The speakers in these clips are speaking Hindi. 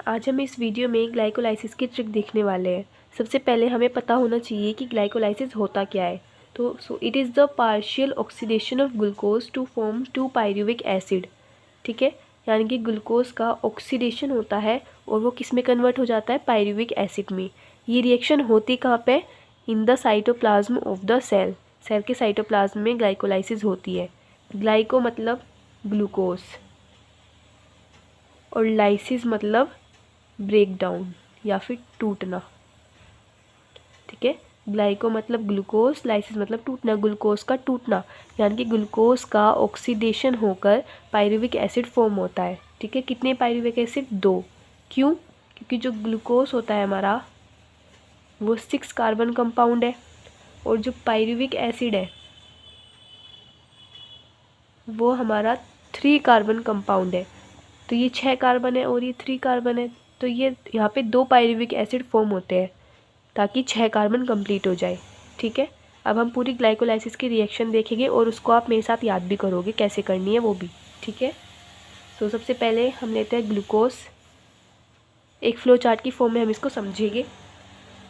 आज हम इस वीडियो में ग्लाइकोलाइसिस की ट्रिक देखने वाले हैं। सबसे पहले हमें पता होना चाहिए कि ग्लाइकोलाइसिस होता क्या है। तो it is the partial oxidation of glucose to form 2-पायरुविक एसिड। ठीक है, यानी कि ग्लूकोज का ऑक्सीडेशन होता है और वो किस में कन्वर्ट हो जाता है, पायरुविक एसिड में। ये रिएक्शन होती कहाँ पे, in the cytoplasm of the cell. Cell के साइटोप्लाज्म में ग्लाइकोलाइसिस होती है। ग्लाइको मतलब ग्लूकोज और लाइसिस मतलब ब्रेक डाउन या फिर टूटना। ठीक है, ग्लाइको मतलब ग्लूकोज, लाइसिस मतलब टूटना, ग्लूकोज का टूटना, यानी कि ग्लूकोज का ऑक्सीडेशन होकर पायरुविक एसिड फॉर्म होता है। ठीक है, कितने पायरुविक एसिड, 2। क्यों? क्योंकि जो ग्लूकोज होता है हमारा वो 6 कार्बन कंपाउंड है और जो पायरुविक एसिड है वो हमारा 3 कार्बन कंपाउंड है। तो ये 6 कार्बन है और ये 3 कार्बन है, तो ये यहाँ पे 2 पायरुविक एसिड फॉर्म होते हैं ताकि 6 कार्बन कंप्लीट हो जाए। ठीक है, अब हम पूरी ग्लाइकोलाइसिस की रिएक्शन देखेंगे और उसको आप मेरे साथ याद भी करोगे कैसे करनी है वो भी। ठीक है, तो सबसे पहले हम लेते हैं ग्लूकोज। एक फ्लो चार्ट की फॉर्म में हम इसको समझेंगे।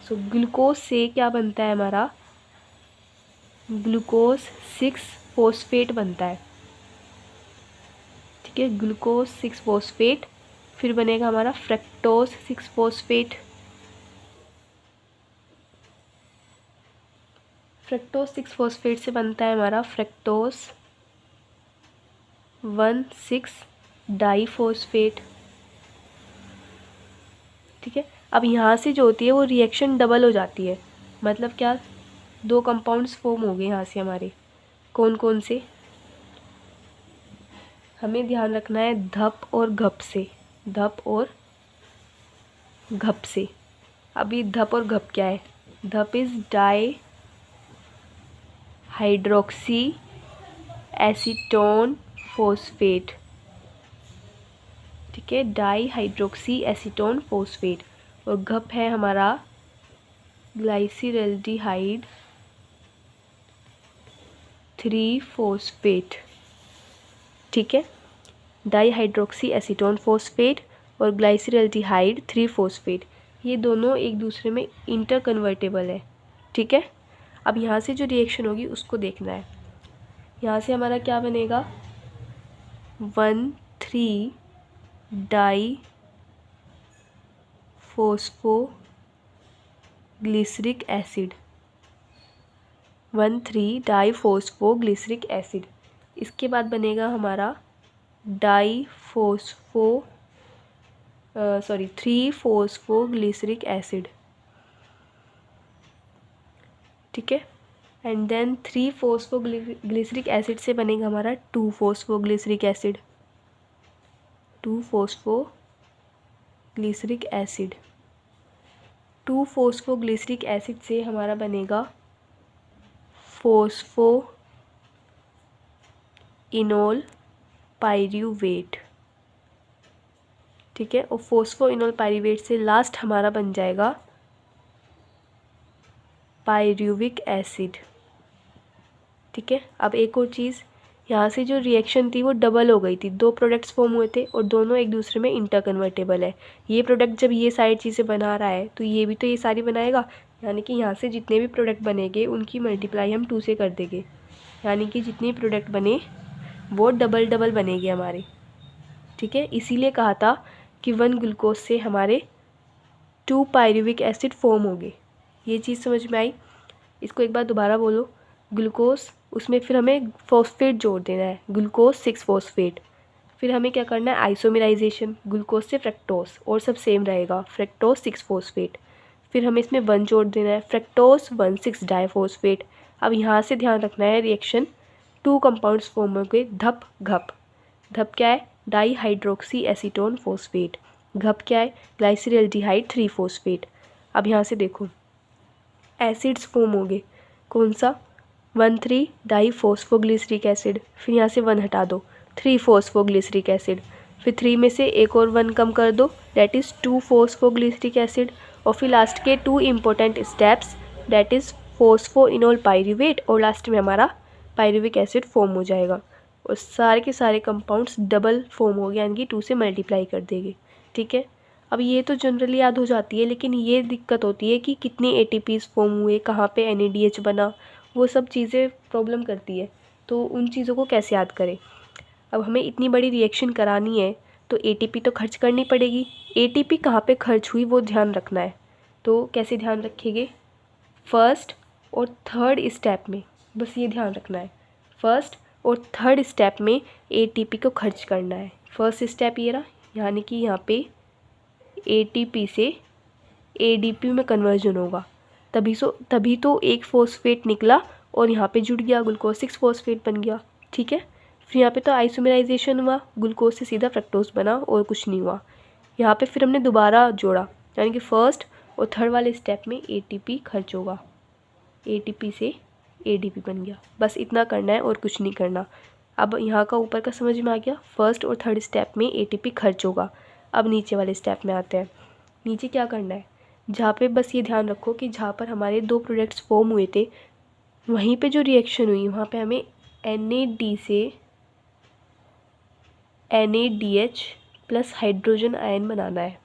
सो ग्लूकोज से क्या बनता है हमारा, ग्लूकोज 6 फॉस्फेट बनता है। ठीक है, ग्लूकोज 6 फॉस्फेट, फिर बनेगा हमारा फ्रक्टोज 6 फॉस्फेट। फ्रक्टोज 6 फॉस्फेट से बनता है हमारा फ्रक्टोज 1,6 डाईफॉस्फेट। ठीक है, अब यहाँ से जो होती है वो रिएक्शन डबल हो जाती है। मतलब क्या, 2 कंपाउंड्स फॉर्म हो गए यहाँ से हमारे। कौन कौन से, हमें ध्यान रखना है धप और घप से, धप और घप से। अभी धप और घप क्या है, धप is di hydroxy acetone phosphate. ठीक है, डाई हाइड्रोक्सी एसीटोन फॉस्फेट। और घप है हमारा ग्लाइसिरल्डिहाइड 3 फॉस्फेट। ठीक है, डाई हाइड्रोक्सी एसीटोन फॉस्फेट और ग्लाइसिरल्डिहाइड 3 फॉस्फेट, ये दोनों एक दूसरे में इंटर कन्वर्टेबल है। ठीक है, अब यहाँ से जो रिएक्शन होगी उसको देखना है। यहाँ से हमारा क्या बनेगा, 1,3 di phosphoglyceric acid, 1,3 di phosphoglyceric acid. इसके बाद बनेगा हमारा 3 फॉस्फोग्लिसरिक एसिड। ठीक है, एंड देन 3 फॉस्फोग्लिसरिक एसिड से बनेगा हमारा 2 phosphoglyceric acid, 2 phosphoglyceric acid. 2 phosphoglyceric acid से हमारा बनेगा फोस्फोइनोल पायरुवेट। ठीक है, और फोस्फोइनोल पायरुवेट से लास्ट हमारा बन जाएगा पायरुविक एसिड। ठीक है, अब एक और चीज़, यहाँ से जो रिएक्शन थी वो डबल हो गई थी, 2 प्रोडक्ट्स फॉर्म हुए थे और दोनों एक दूसरे में इंटर कन्वर्टेबल है। ये प्रोडक्ट जब ये सारी चीज़ें बना रहा है तो ये भी तो ये सारी बनाएगा, यानी कि यहाँ से जितने भी प्रोडक्ट बनेंगे उनकी मल्टीप्लाई हम 2 से कर देंगे, यानी कि जितने प्रोडक्ट बने वो डबल डबल बनेंगे हमारे। ठीक है, इसीलिए कहा था कि 1 ग्लूकोज से हमारे 2 पायरुविक एसिड फॉर्म हो गए। ये चीज़ समझ में आई? इसको एक बार दोबारा बोलो, ग्लूकोज, उसमें फिर हमें फॉस्फेट जोड़ देना है, ग्लूकोज 6 फॉस्फेट। फिर हमें क्या करना है, आइसोमेराइजेशन, ग्लूकोज से फ्रक्टोज, और सब सेम रहेगा, फ्रक्टोज 6 फॉस्फेट। फिर हमें इसमें 1 जोड़ देना है, फ्रक्टोज 1,6 डाईफॉस्फेट। अब यहाँ से ध्यान रखना है, रिएक्शन 2 कंपाउंड्स फॉर्म हो गए, धप घप। धप क्या है, डाई हाइड्रोक्सी एसीटोन फॉस्फेट। घप क्या है, ग्लाइसिरल्डिहाइड 3 फॉस्फेट। अब यहाँ से देखो एसिड्स फॉर्म हो गए, कौन सा, 1,3 डाई फॉस्फोग्लिसरिक एसिड, फिर यहाँ से 1 हटा दो, 3 फॉस्फोग्लिसरिक एसिड, फिर 3 में से एक और 1 कम कर दो, दैट इज़ 2 फॉस्फोग्लिसरिक एसिड। और फिर लास्ट के 2 important steps, that is phosphoenol pyruvate, और लास्ट में हमारा पायरुविक एसिड फॉर्म हो जाएगा। और सारे के सारे कंपाउंड्स डबल फॉर्म हो गए, यानी कि 2 से मल्टीप्लाई कर देंगे। ठीक है, अब ये तो जनरली याद हो जाती है, लेकिन ये दिक्कत होती है कि कितने ATPs फॉर्म हुए, कहाँ पे NADH बना, वो सब चीज़ें प्रॉब्लम करती है। तो उन चीज़ों को कैसे याद करें। अब हमें इतनी बड़ी रिएक्शन करानी है तो ATP तो खर्च करनी पड़ेगी। ATP कहाँ पे खर्च हुई वो ध्यान रखना है। तो कैसे ध्यान रखेंगे, फर्स्ट और थर्ड स्टेप में, बस ये ध्यान रखना है, फर्स्ट और थर्ड स्टेप में ATP को खर्च करना है। फर्स्ट स्टेप ये रहा, यानी कि यहाँ पे ATP से ADP में कन्वर्जन होगा, तभी तो एक फॉस्फेट निकला और यहाँ पे जुड़ गया, ग्लूकोज 6 फॉस्फेट बन गया। ठीक है, फिर यहाँ पे तो आइसोमेराइजेशन हुआ, ग्लूकोज से सीधा फ्रक्टोज बना और कुछ नहीं हुआ। यहाँ पे फिर हमने दोबारा जोड़ा, यानी कि फर्स्ट और थर्ड वाले स्टेप में ATP खर्च होगा, ATP से ADP बन गया। बस इतना करना है और कुछ नहीं करना। अब यहाँ का ऊपर का समझ में आ गया, फर्स्ट और थर्ड स्टेप में ATP खर्च होगा। अब नीचे वाले स्टेप में आते हैं। नीचे क्या करना है, जहाँ पे बस ये ध्यान रखो कि जहाँ पर हमारे 2 प्रोडक्ट्स फॉर्म हुए थे वहीं पे जो रिएक्शन हुई वहाँ पे हमें NAD से NADH प्लस हाइड्रोजन आयन बनाना है।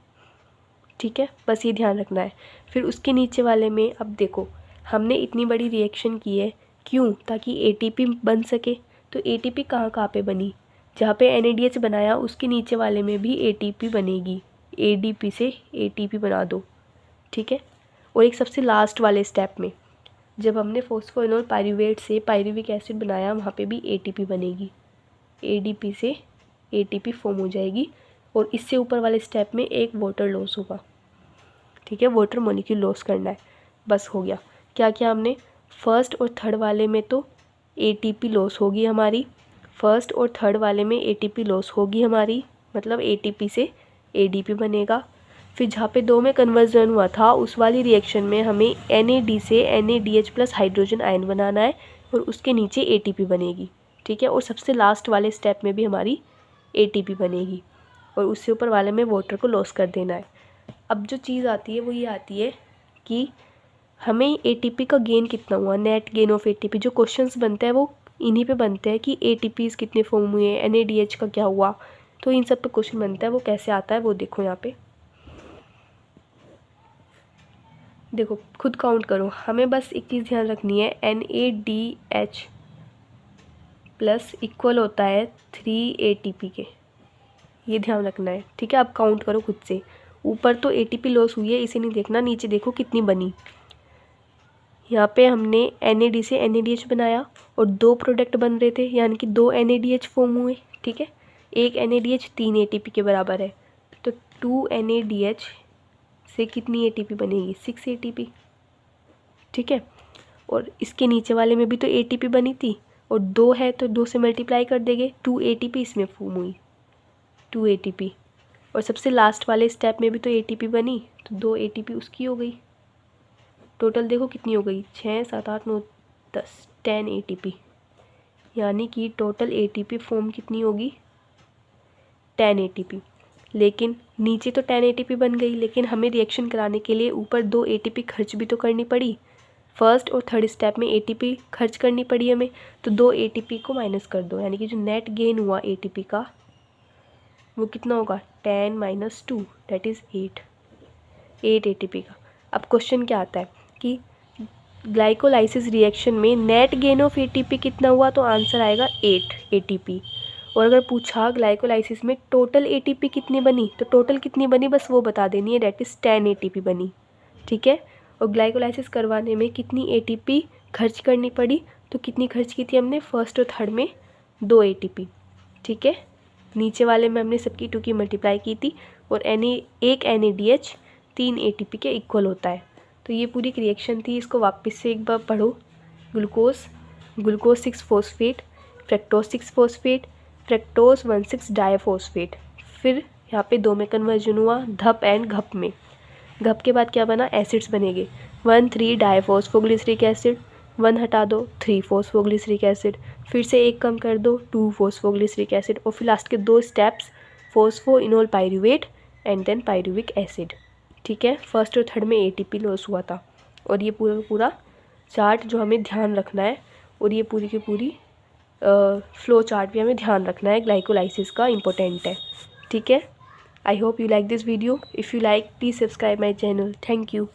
ठीक है, बस ये ध्यान रखना है। फिर उसके नीचे वाले में अब देखो, हमने इतनी बड़ी रिएक्शन की है, क्यों, ताकि ATP बन सके। तो ATP कहाँ कहाँ पे बनी, जहाँ पे NADH बनाया उसके नीचे वाले में भी ATP बनेगी, ADP से ATP बना दो। ठीक है, और एक सबसे लास्ट वाले स्टेप में जब हमने फॉस्फोइनोल पाइरूवेट से पाइरुविक एसिड बनाया वहाँ पे भी ATP बनेगी, ADP से ATP फॉर्म हो जाएगी। और इससे ऊपर वाले स्टेप में एक वाटर लॉस होगा। ठीक है, वाटर मॉलिक्यूल लॉस करना है। बस हो गया। क्या क्या हमने, फर्स्ट और थर्ड वाले में तो ATP लॉस होगी हमारी, फर्स्ट और थर्ड वाले में ATP लॉस होगी हमारी, मतलब ATP से ADP बनेगा। फिर जहाँ पे 2 में कन्वर्जन हुआ था उस वाली रिएक्शन में हमें NAD से NADH प्लस हाइड्रोजन आयन बनाना है और उसके नीचे ATP बनेगी। ठीक है, और सबसे लास्ट वाले स्टेप में भी हमारी ATP बनेगी और उससे ऊपर वाले में वाटर को लॉस कर देना है। अब जो चीज़ आती है वो ये आती है कि हमें ATP का गेन कितना हुआ, नेट गेन ऑफ ATP। जो क्वेश्चंस बनते हैं वो इन्हीं पे बनते हैं कि ATPs कितने फॉर्म हुए, NADH का क्या हुआ। तो इन सब पे क्वेश्चन बनता है, वो कैसे आता है वो देखो। यहाँ पे देखो, खुद काउंट करो। हमें बस एक चीज़ ध्यान रखनी है, NADH प्लस इक्वल होता है 3 ATP के, ये ध्यान रखना है। ठीक है, आप काउंट करो खुद से। ऊपर तो ATP लॉस हुई है, इसे नहीं देखना, नीचे देखो कितनी बनी। यहाँ पे हमने NAD से NADH बनाया और 2 प्रोडक्ट बन रहे थे, यानी कि 2 NADH फॉर्म हुए। ठीक है, एक NADH 3 ATP के बराबर है, तो 2 NADH से कितनी ATP बनेगी, 6 ATP। ठीक है, और इसके नीचे वाले में भी तो ATP बनी थी और 2 है तो 2 से मल्टीप्लाई कर देंगे, 2 ATP इसमें फॉर्म हुई, 2 ATP। और सबसे लास्ट वाले स्टेप में भी तो ATP बनी, तो 2 ATP उसकी हो गई। टोटल देखो कितनी हो गई, 6 7 8 9 10 10 ATP, यानी कि टोटल ATP फॉर्म कितनी होगी, 10 ATP। लेकिन नीचे तो 10 ATP बन गई, लेकिन हमें रिएक्शन कराने के लिए ऊपर 2 ATP खर्च भी तो करनी पड़ी। फर्स्ट और थर्ड स्टेप में ATP खर्च करनी पड़ी हमें, तो 2 ATP को माइनस कर दो, यानी कि जो नेट गेन हुआ ATP का वो कितना होगा, 10 - 2 दैट इज़ 8 ATP का। अब क्वेश्चन क्या आता है कि ग्लाइकोलाइसिस रिएक्शन में नेट गेन ऑफ ATP कितना हुआ, तो आंसर आएगा 8 ATP। और अगर पूछा ग्लाइकोलाइसिस में टोटल ATP कितनी बनी, तो टोटल कितनी बनी बस वो बता देनी है, दैट इज़ 10 ATP बनी। ठीक है, और ग्लाइकोलाइसिस करवाने में कितनी ATP खर्च करनी पड़ी, तो कितनी खर्च की थी हमने, फर्स्ट और थर्ड में 2 ATP। ठीक है, नीचे वाले में हमने सबकी 2 की मल्टीप्लाई की थी और एक NADH 3 ATP के इक्वल होता है। तो ये पूरी एक रिएक्शन थी, इसको वापस से एक बार पढ़ो। Glucose 6 phosphate, fructose 6 phosphate, fructose 1,6 diphosphate. फिर यहाँ पे 2 में कन्वर्जन हुआ, धप एंड घप में। घप के बाद क्या बना, एसिड्स बनेंगे, 1,3 डायफॉस्फोग्लिसरिक एसिड, 1 हटा दो 3 फॉस्फोग्लिसरिक एसिड, फिर से एक कम कर दो 2 फॉस्फोग्लिसरिक एसिड, और फिर लास्ट के 2 steps phosphoenol pyruvate and then pyruvic acid. ठीक है, फर्स्ट और थर्ड में ATP लॉस हुआ था। और ये पूरा चार्ट जो हमें ध्यान रखना है, और ये पूरी की पूरी फ्लो चार्ट भी हमें ध्यान रखना है, ग्लाइकोलाइसिस का इम्पोर्टेंट है। ठीक है, I hope you like this video. If you like, please subscribe my channel. Thank you.